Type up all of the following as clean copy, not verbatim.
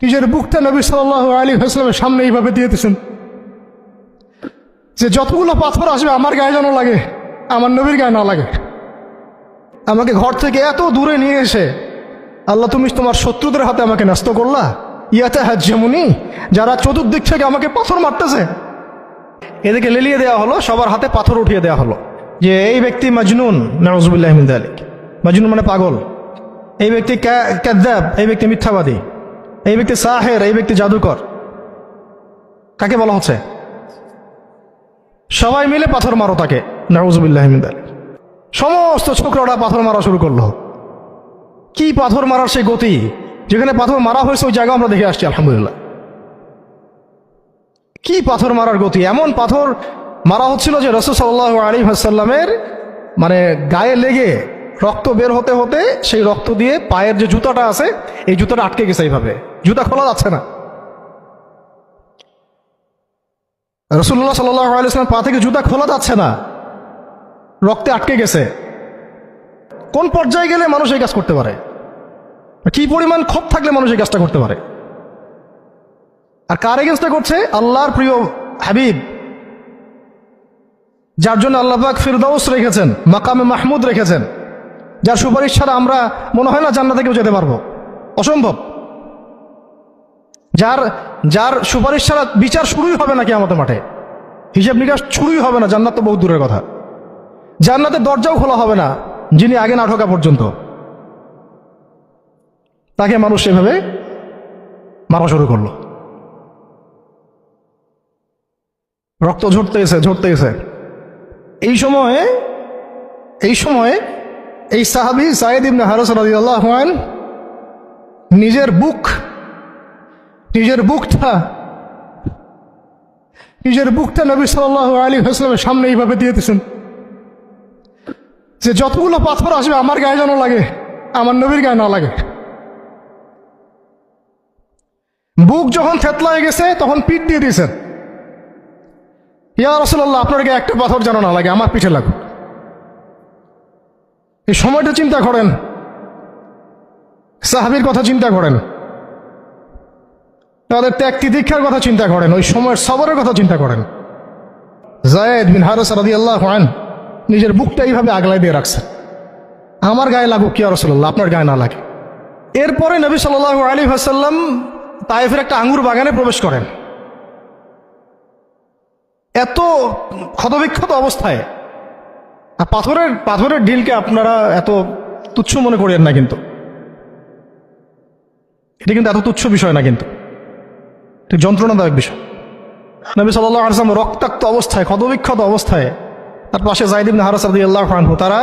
নিজের বুকটা নবী সাল্লাল্লাহু আলাইহি ওয়াসাল্লামের সামনে এইভাবে দিয়ে দিয়েছেন যে যতগুলো পাথর আসবে আমার গায়ে যেন লাগে, আমার নবীর গায়ে না লাগে। আমাকে ঘর থেকে এত দূরে নিয়ে এসে আল্লাহ তুমি তোমার শত্রুদের হাতে আমাকে ন্যস্ত করলা। ইয়াতে হাজ্জামুনি, যারা চতুর্দিক থেকে আমাকে পাথর মারতেছে, এদিকে লেলিয়ে দেওয়া হলো, সবার হাতে পাথর উঠিয়ে দেওয়া হলো যে এই ব্যক্তি মাজনুন, নাউযুবিল্লাহি মিন যালিক। মাজনুন মানে পাগল, এই ব্যক্তি কাযযাব, এই ব্যক্তি মিথ্যাবাদী, এই ব্যক্তি সাহের, এই ব্যক্তি জাদুকর। কাকে বলা হচ্ছে? সবাই মিলে পাথর মারো তাকে, নাউযুবিল্লাহি মিন যালিক। সমস্ত ছোকরারা পাথর মারা শুরু করলো। কি পাথর মারার সেই গতি! যেখানে পাথর মারা হয়েছে ওই জায়গা আমরা দেখে আসছি, আলহামদুলিল্লাহ। কি পাথর মারার গতি! এমন পাথর মারা হচ্ছিল যে রাসূল সাল্লাল্লাহু আলাইহি ওয়াসাল্লামের মানে গায়ে লেগে রক্ত বের হতে হতে সেই রক্ত দিয়ে পায়ের যে জুতাটা আছে এই জুতাটা আটকে গেছে। এইভাবে জুতা খোলা যাচ্ছে না। রাসূলুল্লাহ সাল্লাল্লাহু আলাইহি ওয়াসাল্লাম পা থেকে জুতা খোলা যাচ্ছে না, রক্তে আটকে গেছে। কোন পর্যায়ে গেলে মানুষ এই কাজ করতে পারে? কি পরিমাণ ক্ষোভ থাকলে মানুষ এই কাজটা করতে পারে? আর কার এগেন্স্টে করছে? আল্লাহর প্রিয় হাবিব, যার জন্য আল্লাহ পাক ফিরদাউস রেখেছেন, মাকামে মাহমুদ রেখেছেন, যার সুপারিশ ছাড়া আমরা মনে হয় না জান্নাতে কেউ যেতে পারবো, অসম্ভব। যার সুপারিশ ছাড়া বিচার শুরুই হবে না কিয়ামতের মাঠে, হিসাব নিকাশ শুরুই হবে না। জান্নাত তো বহু দূরের কথা, জান্নাতের দরজাও খোলা হবে না যিনি আগে না ঢোকা পর্যন্ত। তাকে মানুষ এভাবে মারা শুরু করলো। রক্ত ঝরতে গেছে। এই সময়ে এই সাহাবী যায়েদ ইবনে হারেসা রাদিয়াল্লাহু আনহু নিজের বুকটা নবী সাল্লাল্লাহু আলাইহি ওয়াসাল্লামের সামনে এইভাবে দিয়ে দিয়েছেন যে যতগুলো পাথর আসবে আমার গায়ে যেন লাগে, আমার নবীর গায়ে না লাগে। বুক যখন থেতলায় গেছে তখন পিঠ দিয়ে দিয়েছেন, ইয়া রাসূলুল্লাহ আপনার গায়ে একটা পাথর যেন না লাগে, আমার পিঠে লাগুক। এই সময়টা চিন্তা করেন, সাহাবীর কথা চিন্তা করেন, তাদের ত্যাগ তিতিক্ষার কথা চিন্তা করেন, ওই সময়ের সবরের কথা চিন্তা করেন। যায়েদ বিন হারেসা রাদিয়াল্লাহু আনহু নিজের বুকটা এইভাবে আগলায় দিয়ে রাখছেন, আমার গায়ে লাগুক ইয়া রাসূলুল্লাহ, আপনার গায়ে না লাগে। এরপরে নবী সাল্লাল্লাহু আলাইহি ওয়াসাল্লাম তায়েফের একটা আঙ্গুর বাগানে প্রবেশ করেন, এত ক্ষতবিক্ষত অবস্থায়। পাথরের ঢিলকে আপনারা এত তুচ্ছ মনে করেন না, কিন্তু এটা কিন্তু এত তুচ্ছ বিষয় না, কিন্তু এটা যন্ত্রণাদায়ক বিষয়। নবী সাল্লাল্লাহু আলাইহি ওয়াসাল্লাম রক্তাক্ত অবস্থায়, ক্ষতবিক্ষত অবস্থায়, তার পাশে যায়েদ ইবনে হারেসা রাদিয়াল্লাহু আনহু, তারা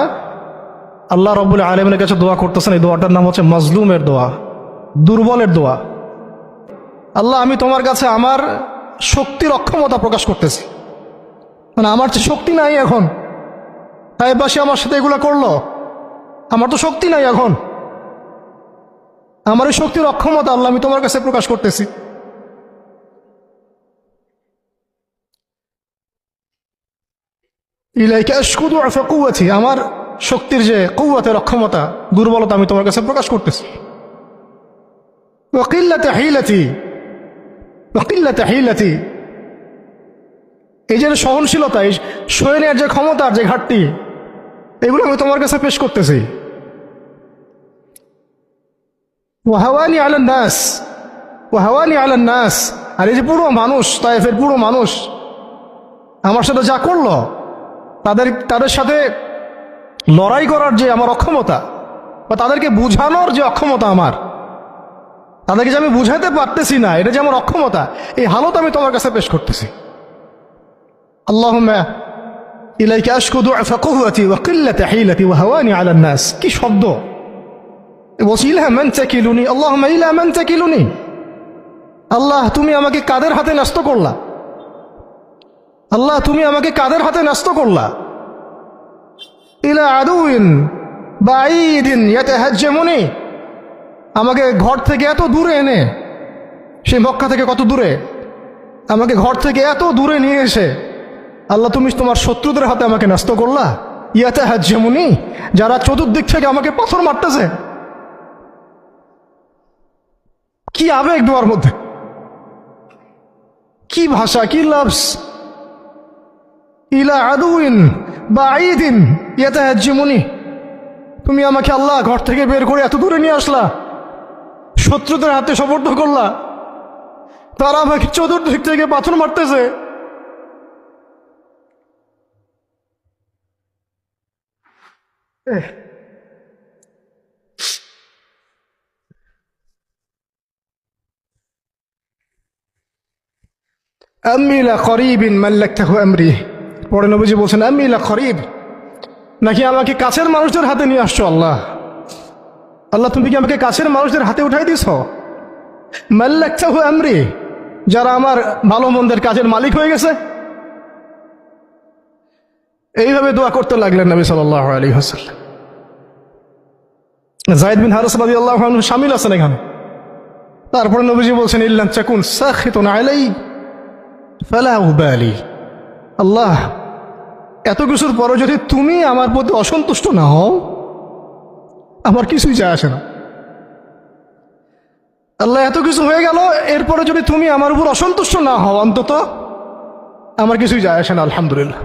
আল্লাহ রাব্বুল আলামিনের কাছে দোয়া করতেছেন। এই দোয়াটার নাম হচ্ছে মাজলুমের দোয়া, দুর্বলের দোয়া। আল্লাহ, আমি তোমার কাছে আমার শক্তির অক্ষমতা প্রকাশ করতেছি, মানে আমার যে শক্তি নাই এখন, তাই পাশে আমার সাথে এগুলো করলো, আমার তো শক্তি নাই এখন, আমার এই শক্তির অক্ষমতা আল্লাহ আমি তোমার কাছে প্রকাশ করতেছি। ইলাইকা আশকু দুআফা কুওয়াতি, আমার শক্তির যে কুওয়াতের অক্ষমতা, দুর্বলতা আমি তোমার কাছে প্রকাশ করতেছি। ওয়া কিল্লাতা হিলাতি, এই যে সহনশীলতা, এই সহনের যে ক্ষমতার যে ঘাটতি, এগুলো আমি তোমার কাছে পেশ করতেছি। ওয়া হাওয়ানি আলান নাস, আর এই যে পুরো মানুষ, তায়েফের পুরো মানুষ আমার সাথে যা করলো, তাদের সাথে লড়াই করার যে আমার অক্ষমতা, বা তাদেরকে বুঝানোর যে অক্ষমতা আমার, তাদেরকে যে আমি বুঝাতে পারতেছি না, এটা যে আমার অক্ষমতা, এই হালত আমি তোমার কাছে পেশ করতেছি। আল্লাহুম্মা ইলাইকা আশকু দুআফা কুওয়াতি ওয়া কিল্লাতা হিলাতি ওয়া হাওয়ানি আলান নাস। কি শব্দ! ইলা মান তাকিলুনি, আল্লাহুম্মা ইলা মান তাকিলুনি। আল্লাহ, তুমি আমাকে কাদের হাতে ন্যস্ত করলা? আল্লাহ, তুমি আমাকে কাদের হাতে ন্যস্ত করলা? ইলা আদুইন বাঈদিন ইয়াতাহাজ্জামুনি, আমাকে ঘর থেকে এত দূরে এনে, সেই মক্কা থেকে কত দূরে, আমাকে ঘর থেকে এত দূরে নিয়ে এসে আল্লাহ তুমি তোমার শত্রুদের হাতে আমাকে ন্যস্ত করলা। ইয়াতাহাজ্জামুনি, যারা চতুর্দিক থেকে আমাকে পাথর মারতেছে। কি আবেগ দোয়ার মধ্যে, কি ভাষা, কি লফজ। ইলা আদুইন বাঈদিন ইয়াতাহাজ্জিমুনি, তুমি আমাকে আল্লাহ ঘর থেকে বের করে এত দূরে নিয়ে আসলা, শত্রুদের হাতে সোপর্দ করলা, তারা আমাকে চতুর্দিক থেকে পাথর মারতেছে। আম্মি লা করিবিন মাল্লাকতাহু আমরি, পরে নবীজি বলছেন আম্মি লা করিব, নাকি আমাকে কাছের মানুষদের হাতে নিয়ে আসছো আল্লাহ? আল্লাহ তুমি কি আমাকে কাছের মানুষদের হাতে উঠাই দিছ? মাল্লাকতাহু আমরি, যারা আমার ভালো মন্দের কাজের মালিক হয়ে গেছে। এইভাবে দোয়া করতে লাগলেন নবী সাল্লাল্লাহু আলাইহি ওয়াসাল্লাম। যায়েদ বিন হারিস রাদিয়াল্লাহু আনহু শামিল আছেন এখানে। তারপরে নবীজি বলছেন ইল্লান তাকুন সাখিতুন আলাই ফালা উবালি, আল্লাহ এত কিছুর পরও যদি তুমি আমার প্রতি অসন্তুষ্ট না হও, আমার কিছুই যায় আসে না। আল্লাহ এত কিছু হয়ে গেল, এরপরে যদি তুমি আমার উপর অসন্তুষ্ট না হও, অন্তত আমার কিছুই যায় আসে না। আলহামদুলিল্লাহ।